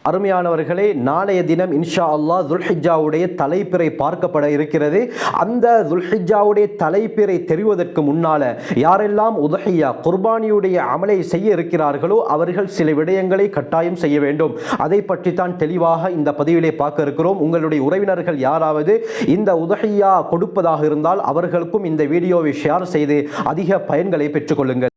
அருமையானவர்களே, நாளைய தினம் இன்ஷா அல்லாஹ் துல்ஹிஜ்ஜாவுடைய தலைப்பிறை பார்க்கப்பட இருக்கிறது. அந்த துல்ஹிஜ்ஜாவுடைய தலைப்பிறை தெரிவதற்கு முன்னால யாரெல்லாம் உதஹியா குர்பானியுடைய அமலை செய்ய இருக்கிறார்களோ அவர்கள் சில விடயங்களை கட்டாயம் செய்ய வேண்டும். அதை பற்றி தான் தெளிவாக இந்த பதிவிலே பார்க்க இருக்கிறோம். உங்களுடைய உறவினர்கள் யாராவது இந்த உதஹியா கொடுப்பதாக இருந்தால் அவர்களுக்கும் இந்த வீடியோவை ஷேர் செய்து அதிக பயன்களை பெற்றுக்கொள்ளுங்கள்.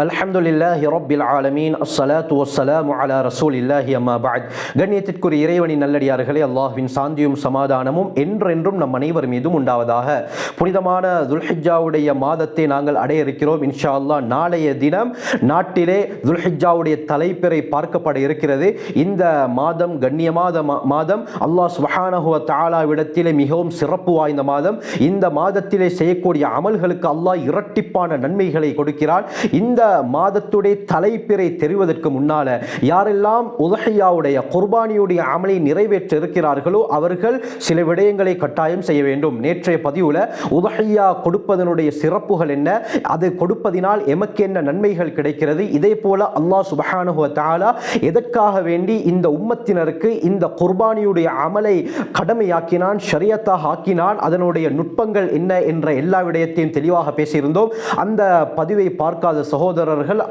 அல்ஹம்துலில்லாஹி ரப்பில் ஆலமீன், அஸ்ஸலாத்து வஸ்ஸலாமு அலா ரசூலில்லாஹி அம்மா பஅத். கண்ணியத்திற்குரிய இறைவனின் நல்லடியார்களே, அல்லாஹ்வின் சாந்தியும் சமாதானமும் என்றென்றும் நம் அனைவர் மீதும் உண்டாவதாக. புனிதமான துல்ஹிஜ்ஜாவுடைய மாதத்தை நாங்கள் அடைய இருக்கிறோம். இன்ஷா அல்லாஹ் நாளைய தினம் நாட்டிலே துல்ஹிஜ்ஜாவுடைய தலைப்பிறை பார்க்கப்பட இருக்கிறது. இந்த மாதம் கண்ணியமான மாதம், அல்லாஹ் சுப்ஹானஹு வ தஆலாவிடத்திலே மிகவும் சிறப்பு வாய்ந்த மாதம். இந்த மாதத்திலே செய்யக்கூடிய அமல்களுக்கு அல்லாஹ் இரட்டிப்பான நன்மைகளை கொடுக்கிறான். இந்த மாதத்துடைய தலைப்பிறை தெரிவதற்கு முன்னால யாரெல்லாம் உதஹியாவுடைய குர்பானியுடைய அமலை நிறைவேற்ற இருக்கிறார்களோ அவர்கள் சில விடயங்களை கட்டாயம் செய்ய வேண்டும். நேற்றைய பதிவுல உதஹியா கொடுப்பதனுடைய சிறப்புகள் என்ன, அது கொடுப்பதினால் எமக்கு என்ன நன்மைகள் கிடைக்கிறது, இதே போல அல்லாஹ் சுப்ஹானஹு வ தஆலா எதற்காக வேண்டி இந்த உம்மத்தினருக்கு இந்த குர்பானியுடைய அமலை கடமையாக்கினான், ஷரியத்தாக ஆக்கினான், அதனுடைய நுட்பங்கள் என்ன என்ற எல்லா விடயத்தையும் தெளிவாக பேசியிருந்தோம். அந்த பதிவை பார்க்காத சகோதரர்கள்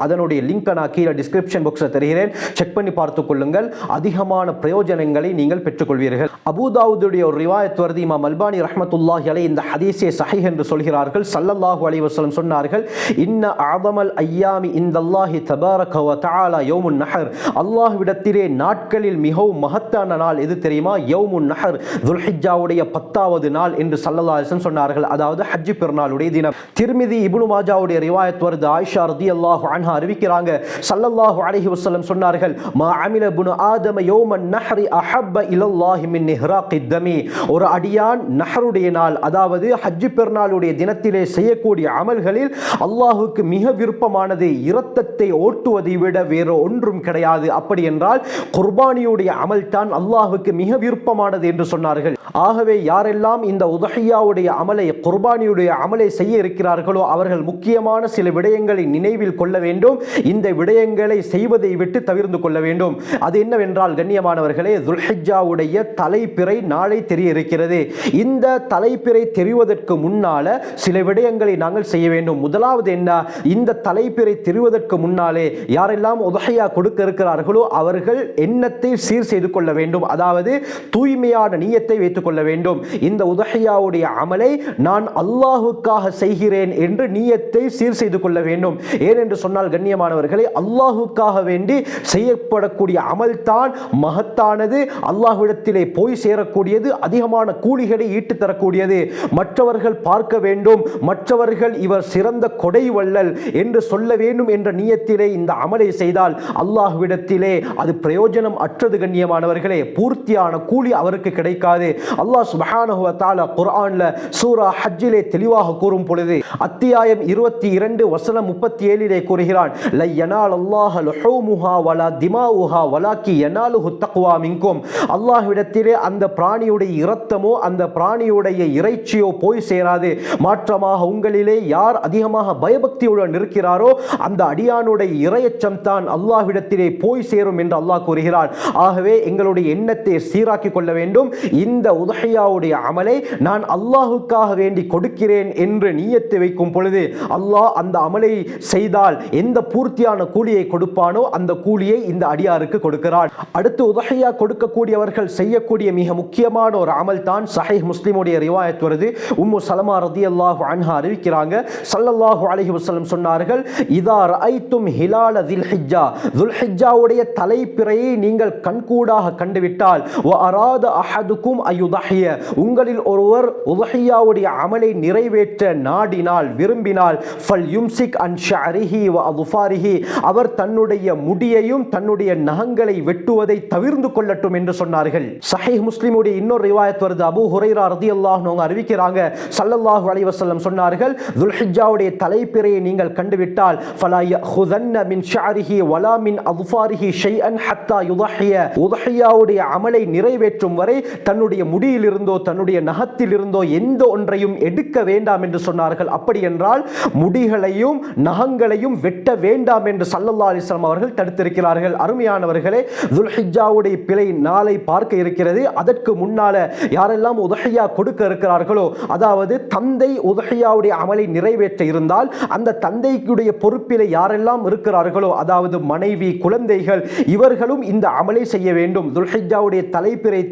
அதனுடைய லிங்கை நான் கீழே டிஸ்கிரிப்ஷன் பாக்ஸில் தருகிறேன், செக் பண்ணி பார்த்துக் கொள்ளுங்கள். அதிகமான பிரயோஜனங்களை நீங்கள் பெற்றுக்கொள்வீர்கள். அபூதாவுதுடைய ஒரு ரிவாயத் வருது. இமாம் அல்பானி ரஹ்மத்துல்லாஹி அலைஹி இந்த ஹதீஸை ஸஹீஹ் என்று சொல்கிறார்கள். ஸல்லல்லாஹு அலைஹி வஸல்லம் சொன்னார்கள், இன்ன அஅதமல் அய்யாமி இந்தல்லாஹி தபாரக வ தஆலா யௌமுன் நஹர். அல்லாஹ்விடத்திலே நாட்களில் மிகவும் மகத்தான நாள் எது தெரியுமா? யௌமுன் நஹர், துல்ஹிஜ்ஜாவுடைய 10வது நாள் என்று ஸல்லல்லாஹு அலைஹி வஸல்லம் சொன்னார்கள். அதாவது ஹஜ் பெருநாளுடைய தினம். திர்மிதி இப்னு மாஜாவுடைய ரிவாயத் வருது. ஆயிஷா ரலியல்லாஹு அன்ஹா அறிவிக்கிறாங்க, ஸல்லல்லாஹு அலைஹி வஸல்லம் சொன்னார்கள், மா அமில இப்னு ஆதம யௌமன் நஹ்ரி அஹப்ப இலல்லாஹி மின் இஹ்ராகித் தமி. ஒரு அடியான் நஹருடைய நாள், அதாவது ஹஜ் பெருநாளுடைய தினத்திலே செய்யக்கூடிய அமல்களில் அல்லாஹ்வுக்கு மிக விருப்பமானது இரத்தத்தை ஓட்டுவதை விட வேறு ஒன்றும் கிடையாது. அப்படி என்றால் குர்பானியுடைய அமல் தான் அல்லாஹ்வுக்கு மிக விருப்பமானது என்று சொன்னார்கள். ஆகவே யாரெல்லாம் இந்த உதஹியாவுடைய அமலை குர்பானியுடைய அமலை செய்ய இருக்கிறார்களோ அவர்கள் முக்கியமான சில விடயங்களை நினைவில் கொள்ள வேண்டும். இந்த விடயங்களை செய்வதை விட்டு தவிர்த்து கொள்ள வேண்டும். அது என்னவென்றால் கண்ணியமானவர்களே, துல்ஹிஜ்ஜாவுடைய தலைப்பிறை நாளை தெரிய இருக்கிறது. இந்த தலைப்பிறை தெரிவதற்கு முன்னால சில விடயங்களை நாங்கள் செய்ய வேண்டும். முதலாவது என்ன, இந்த தலைப்பிறை தெரிவதற்கு முன்னாலே யாரெல்லாம் உதஹியா கொடுக்க இருக்கிறார்களோ அவர்கள் எண்ணத்தை சீர் செய்து கொள்ள வேண்டும். அதாவது தூய்மையான நியத்தை வைத்துக் கொள்ள வேண்டும். இந்த உதஹியாவுடைய அமலை நான் அல்லாஹ்வுக்காக செய்கிறேன் என்று நியத்தை சீர் செய்து கொள்ள வேண்டும். ஏனென்று சொன்னால் கண்ணியமானவர்களே, அல்லாஹ்வுக்காக வேண்டி செய்யப்படக்கூடிய அமல் தான் மகத்தானது, அல்லாஹ்விடத்திலே போய் சேரக்கூடியது, அதிகமான கூலிகளை ஈட்டு தரக்கூடியது. மற்றவர்கள் பார்க்க வேண்டும், மற்றவர்கள் இவர் சிறந்த கொடை வள்ளல் என்று சொல்ல வேண்டும் என்ற நியத்திலே இந்த அமலை செய்தால் அல்லாஹ்விடத்திலே அது பிரயோஜனம் அற்றது. கண்ணியமானவர்களே, பூர்த்தியான கூலி அவருக்கு கிடைக்காது. அல்லாஹ் சுப்ஹானஹு வ தஆலா குர்ஆன்ல சூரா ஹஜ்ஜிலே தெளிவாக கூறும் பொழுது அத்தியாயம் 22 வசனம் 37 கூறுகிறான், லை யனாலல்லாஹ லுஹூமுஹா வலா திமாஉஹா வலாக்கி யனாலுஹு தக்வா மின்கும். அல்லாஹ்விடத்திலே அந்த பிராணியுடைய இரத்தமோ அந்த பிராணியுடைய இறைச்சியோ போய் சேராது. மாற்றமாக உங்களிலே யார் அதிகமாக பயபக்தியுடன் இருக்கிறாரோ அந்த அடியானுடைய இறையச்சம் தான் அல்லாஹ்விடத்திலே போய் சேரும் என்று அல்லாஹ் கூறுகிறான். ஆகவே எங்களுடைய எண்ணத்தை சீராக்கி கொள்ள வேண்டும். இந்த உதஹியாவுடைய அமலை நான் அல்லாஹ்வுக்காக வேண்டி கொடுக்கிறேன் என்று நியத்தை வைக்கும் பொழுது அல்லாஹ் அந்த அமலை செய்தால் எந்த பூர்த்தியான கூலியை கொடுப்பானோ அந்த கூலியை இந்த அடியாருக்கு கொடுக்கிறான். அடுத்து உதஹியா கொடுக்கக்கூடியவர்கள் செய்யக்கூடிய மிக முக்கியமான ஒரு அமல் தான் ஸஹீஹ் முஸ்லிமுடைய ரிவாயத் வருது. உம்மு சலமா ரலியல்லாஹு அன்ஹா அறிவிக்கிறாங்க, ஸல்லல்லாஹு அலைஹி வஸல்லம் சொன்னார்கள், இதா ரஅய்தும் ஹிலால தில்ஹிஜ்ஜா, துல்ஹிஜ்ஜாவுடைய தலைப்பிறையை நீங்கள் கண்கூடாக கண்டுவிட்டால், வ அராத அஹதுக்கும் அயுதஹிய, உங்களில் ஒருவர் உதஹியாவுடைய அமலை நிறைவேற்ற நாடினால் விரும்பினால், ஃபல் யும்சிக் அன் ஷஅரிஹி வ அதுஃபாரிஹி, அவர் தன்னுடைய முடியையும் தன்னுடைய நகங்களை வெட்டுவதை தவிர்த்து கொள்ளட்டும் என்று சொன்னார்கள். ஸஹீஹ் முஸ்லிமுடைய இன்னொரு ரிவாயத் வருது. அபூ ஹுரைரா ரலியல்லாஹு அன்ஹு அறிவிக்கிறாங்க, ஸல்லல்லாஹு அலைஹி வஸல்லம் சொன்னார்கள், துல்ஹிஜ்ஜாவுடைய தலைப்பிறையை நீங்கள் கண்டுவிட்டால், ஃபலா யஅஹுதன்ன மின் ஷஅரிஹி வலா மின் அதுஃபாரிஹி ஷைஅன் ஹத்தா யுதஹிய, உதஹியாவுடைய அமலை நிறைவேற்றும் வரை தன்னுடைய முடியிலிருந்தோ தன்னுடைய நகத்திலிருந்தோ எந்த ஒன்றையும் எடுக்க வேண்டாம் என்று சொன்னார்கள். அப்படி என்றால் முடிகளையும் நகங்களையும் நகங்களையும் வெட்ட வேண்டாம் என்று ஸல்லல்லாஹு அலைஹி வஸல்லம் அவர்கள் தடுத்திருக்கிறார்கள். அருமையானவர்களே, துல்ஹிஜ்ஜாவுடைய பிறை நாளை பார்க்க இருக்கிறது. அதற்கு முன்னால யாரெல்லாம் உதஹியா கொடுக்க இருக்கிறார்களோ, அதாவது தந்தை உதஹியாவுடைய அமலை நிறைவேற்ற இருந்தால் அந்த தந்தைக்குடைய பொறுப்பிலே யாரெல்லாம் இருக்கிறார்களோ, அதாவது மனைவி, குழந்தைகள், இவர்களும் இந்த அமலை செய்ய வேண்டும். துல்ஹிஜ்ஜாவுடைய தலைப்பிறை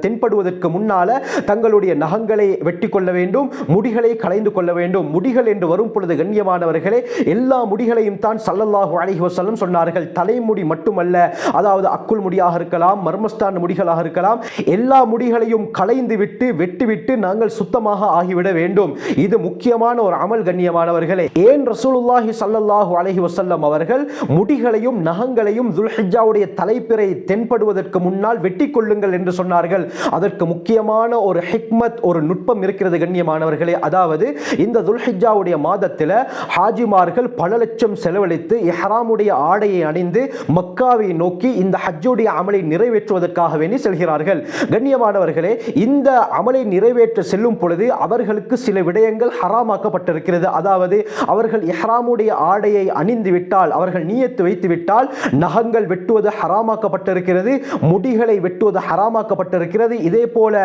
தென்படுவதற்கு முன்னால தங்களுடைய நகங்களை வெட்டி கொள்ள வேண்டும், முடிகளை களைந்து கொள்ள வேண்டும். முடிகள் என்று வரும் பொழுது கண்ணியமானவர்களே, எல்லா முடிகளையும் தான் ஸல்லல்லாஹு அலைஹி வஸல்லம் சொன்னார்கள். தலைமுடி மட்டுமல்ல, அதாவது அக்குள் முடியாக இருக்கலாம், மர்மஸ்தான் முடிகளாக இருக்கலாம், எல்லா முடிகளையும் களைந்து விட்டு வெட்டிவிட்டு நாங்கள் சுத்தமாக ஆகிவிட வேண்டும். இது முக்கியமான ஒரு அமல் கண்ணியமானவர்களே. ஏன் ரசூலுல்லாஹி ஸல்லல்லாஹு அலைஹி வஸல்லம் அவர்கள் முடிகளையும் நகங்களையும் துல்ஹிஜ்ஜாவுடைய தலைப்பிறை தென்படுவதற்கு முன்னால் வெட்டி கொள்ளுங்கள் என்று சொன்னார்கள்? அதற்கு முக்கியமான ஒரு ஹிக்மத், ஒரு நுட்பம் இருக்கிறது கண்ணியமானவர்களே. அதாவது இந்த துல்ஹிஜ்ஜாவுடைய மாதத்தில் ஹாஜிமார்கள் பல லட்சம் செலவழித்து இஹ்ராமுடைய ஆடையை அணிந்து மக்காவை நோக்கி இந்த ஹஜ்ஜுடைய அமலை நிறைவேற்றுவதற்காக வேண்டி செல்கிறார்கள். கண்ணியமானவர்களே, இந்த அமலை நிறைவேற்ற செல்லும் பொழுது அவர்களுக்கு சில விடயங்கள் ஹராமாக்கப்பட்டிருக்கிறது. அதாவது அவர்கள் இஹ்ராமுடைய ஆடையை அணிந்து விட்டால், அவர்கள் நியத்து வைத்து விட்டால் நகங்கள் வெட்டுவது ஹராமாக்கப்பட்டிருக்கிறது, முடிகளை வெட்டுவது ஹராமாக்கப்பட்டிருக்கிறது, இதே போல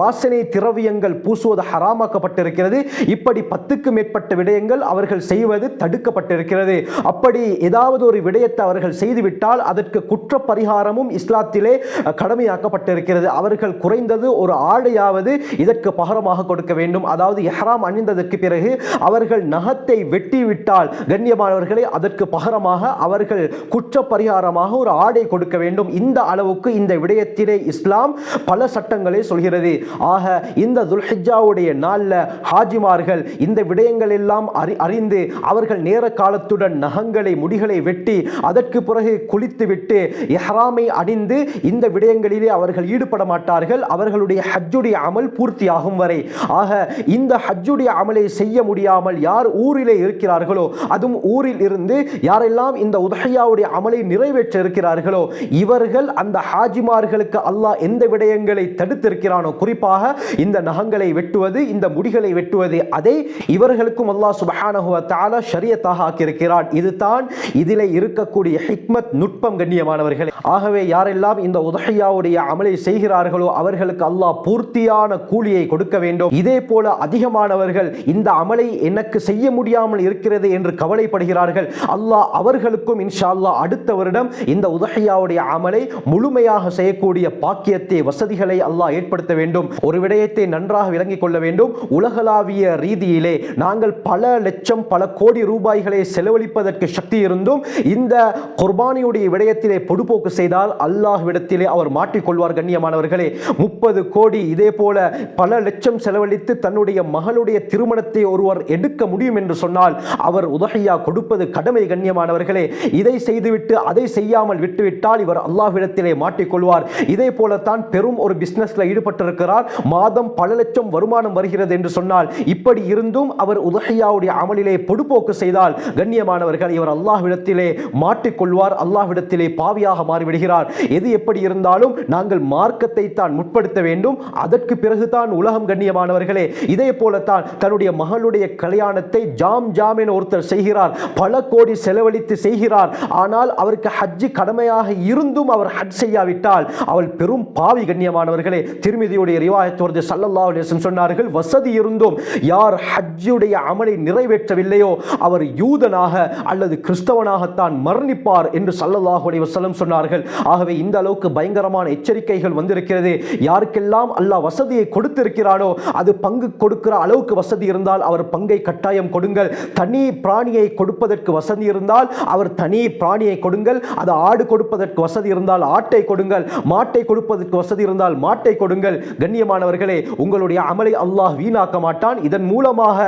வாசனை திரவியங்கள் பூசுவது ஹராமாக்கப்பட்டிருக்கிறது. இப்படி 10க்கு மேற்பட்ட விடயங்கள் அவர்கள் செய்வது தடுக்கப்பட்டிருக்கிறது. அப்படி ஏதாவது ஒரு விடயத்தை அவர்கள் செய்துவிட்டால் அதற்கு குற்ற பரிகாரமும் இஸ்லாத்திலே கடமையாக்கப்பட்டிருக்கிறது. அவர்கள் குறைந்தது ஒரு ஆடையாவது இதற்கு பகரமாக கொடுக்க வேண்டும். அதாவது இஹ்ராம் அணிந்ததற்கு பிறகு அவர்கள் நகத்தை வெட்டிவிட்டால் கண்ணியமானவர்களே, அதற்கு பகரமாக அவர்கள் குற்ற பரிகாரமாக ஒரு ஆடை கொடுக்க வேண்டும். இந்த அளவுக்கு இந்த விடயத்திலே இஸ்லாம் பல சட்டங்களை சொல்கிறது. ஆக இந்த துல்ஹிஜ்ஜாவுடைய நாளில் ஹாஜிமார்கள் இந்த விடயங்கள் எல்லாம் அறிந்து அவர்கள் நேர காலத்துடன் நகங்களை, முடிகளை வெட்டி அதற்கு பிறகு குளித்துவிட்டு இஹ்ராமை அணிந்து இந்த விடயங்களிலே அவர்கள் ஈடுபட மாட்டார்கள், அவர்களுடைய ஹஜ்ஜுடைய அமல் பூர்த்தியாகும் வரை. ஆக இந்த ஹஜ்ஜுடைய அமலை செய்ய முடியாமல் யார் ஊரிலே இருக்கிறார்களோ, அதுவும் ஊரில் இருந்து யாரெல்லாம் இந்த உதஹியாவுடைய அமலை நிறைவேற்ற இருக்கிறார்களோ, இவர்கள் அந்த ஹாஜிமார்களுக்கு அல்லாஹ் எந்த விடயங்களை தடுத்திருக்கிறானோ, குறிப்பாக இந்த நகங்களை வெட்டுவது, இந்த முடிகளை வெட்டுவது, அதை இவர்களுக்கும் அல்லாஹ் சுப்ஹானஹு வ தஆலா ஷரியத்தாக ஆக்கியிருக்கிறான். இதுதான் இதிலே இருக்கக்கூடிய ஹிக்மத், நுட்பம் கண்ணியமானவர்களே. ஆகவே யாரெல்லாம் இந்த உதஹியாவுடைய அமலை செய்கிறார்களோ அவர்களுக்கு அல்லாஹ் பூர்த்தியான கூலியை கொடுக்க வேண்டும். இதே போல அதிகமானவர்கள் இந்த அமலை எனக்கு செய்ய முடியாமல் இருக்கிறது என்று கவலைப்படுகிறார்கள். அல்லாஹ் அவர்களுக்கும் இன்ஷா அல்லாஹ் அடுத்த வருடம் இந்த உதஹியாவுடைய அமலை முழுமையாக செய்யக்கூடிய பாக்கியத்தை, வசதிகளை அல்லாஹ் ஏற்படுத்த வேண்டும். ஒரு விடயத்தை நன்றாக விளங்கிக் கொள்ள வேண்டும். உலகளாவிய ரீதியிலே நாங்கள் பல லட்சம், பல கோடி ரூபாய்களை செலவழிப்பதற்கு சக்தி இருந்தும் இந்த குர்பானியுடைய விடயத்திலே பொடுபோக்கு செய்தால் அல்லாஹ்விடத்திலே அவர் மாட்டிக்கொள்வார் கண்ணியமானவர்களே. 30 கோடி இதே போல பல லட்சம் செலவழித்து தன்னுடைய மகளுடைய திருமணத்தை ஒருவர் எடுக்க முடியும் என்று சொன்னால் அவர் உதஹியா கொடுப்பது கடமை கண்ணியமானவர்களே. இதை செய்துவிட்டு அதை செய்யாமல் விட்டுவிட்டால் இவர் அல்லாஹ்விடத்திலே மாட்டிக்கொள்வார். இதே போலத்தான் பெரும் ஒரு பிசினஸ்ல ஈடுபட்டிருக்கிறார், மாதம் பல லட்சம் வருமானம் வருகிறது என்று சொன்னால், இப்படி இருந்தும் அவர் உதஹியாவுடைய அமலிலே பொடுபோக்கு செய்தால் கண்ணியமானவர்கள் இவர் அல்லாஹ்விடத்திலே மாட்டிக்கொள்வார், அல்லாஹ்விடத்திலே பாவியாக மாறிவிடுகிறார். எது எப்படி இருந்தாலும் நாங்கள் மார்க்கத்தை தான் முற்படுத்த வேண்டும், அதற்கு பிறகுதான் உலகம் கண்ணியமானவர்களே. இதே போலத்தான் தன்னுடைய மகளுடைய கல்யாணத்தை ஜாம் என ஒருத்தர் செய்கிறார், பல கோடி செலவழித்து செய்கிறார். ஆனால் அவருக்கு ஹஜ் கடமையாக இருந்தும் அவர் ஹஜ் செய்யாவிட்டால் அவள் பெரும் பாவி கண்ணியமானவர்களே. திருமிதியுடைய ரிவாயத் வருது, ஸல்லல்லாஹு அலைஹி வஸல்லம் சொன்னார்கள், வசதி இருந்தும் யார் ஹஜ்ஜுடைய அமலை நிறைவேற்றவில்லையோ அவர் யூதனாக அல்லது கிறிஸ்தவனாகத்தான் மரணிப்பார் என்று ஸல்லல்லாஹு அலைஹி வஸல்லம் சொன்னார்கள். ஆகவே இந்த அளவுக்கு பயங்கரமான எச்சரிக்கைகள் வந்திருக்கிறது. யாருக்கெல்லாம் அல்லாஹ் வசதியை கொடுத்திருக்கிறானோ, அது பங்கு கொடுக்கிற அளவுக்கு வசதி இருந்தால் அவர் பங்கை கட்டாயம் கொடுங்கள். தனி பிராணியை கொடுப்பதற்கு வசதி இருந்தால் அவர் தனி பிராணியை கொடுங்கள். அது ஆடு கொடுப்பதற்கு வசதி இருந்தால் ஆட்டை கொடுங்கள், மாட்டை கொடுப்பதற்கு வசதி இருந்தால் மாட்டை கொடுங்கள். கண்ணியமானவர்களே, உங்களுடைய அமலை அல்லாஹ் வீணாக்க மாட்டான். இதன் மூலமாக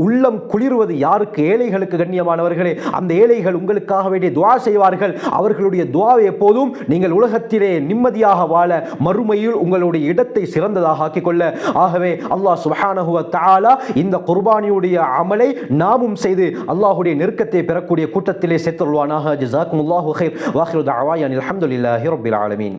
உள்ளம் குளிர்வது யாருக்கு? ஏழைகளுக்கு கண்ணியமானவர்களே. அந்த ஏழைகள் உங்களுக்காக வேண்டிய துஆ செய்வார்கள். அவர்களுடைய துஆவை எப்போதும் நீங்கள் உலகத்திலே நிம்மதியாக வாழ, மறுமையில் உங்களுடைய இடத்தை சிறந்ததாக ஆக்கிக்கொள்ள. ஆகவே அல்லாஹ் சுப்ஹானஹு வ தஆலா இந்த குர்பானியுடைய அமலை நாமும் செய்து அல்லாஹ்வுடைய நெருக்கத்தை பெறக்கூடிய கூட்டத்திலே சேர்த்துள்வானாக. ஜஸாக்குமுல்லாஹு கைர். வாஹிரு தஅவானா அல்ஹம்துலில்லாஹி ரப்பில் ஆலமீன்.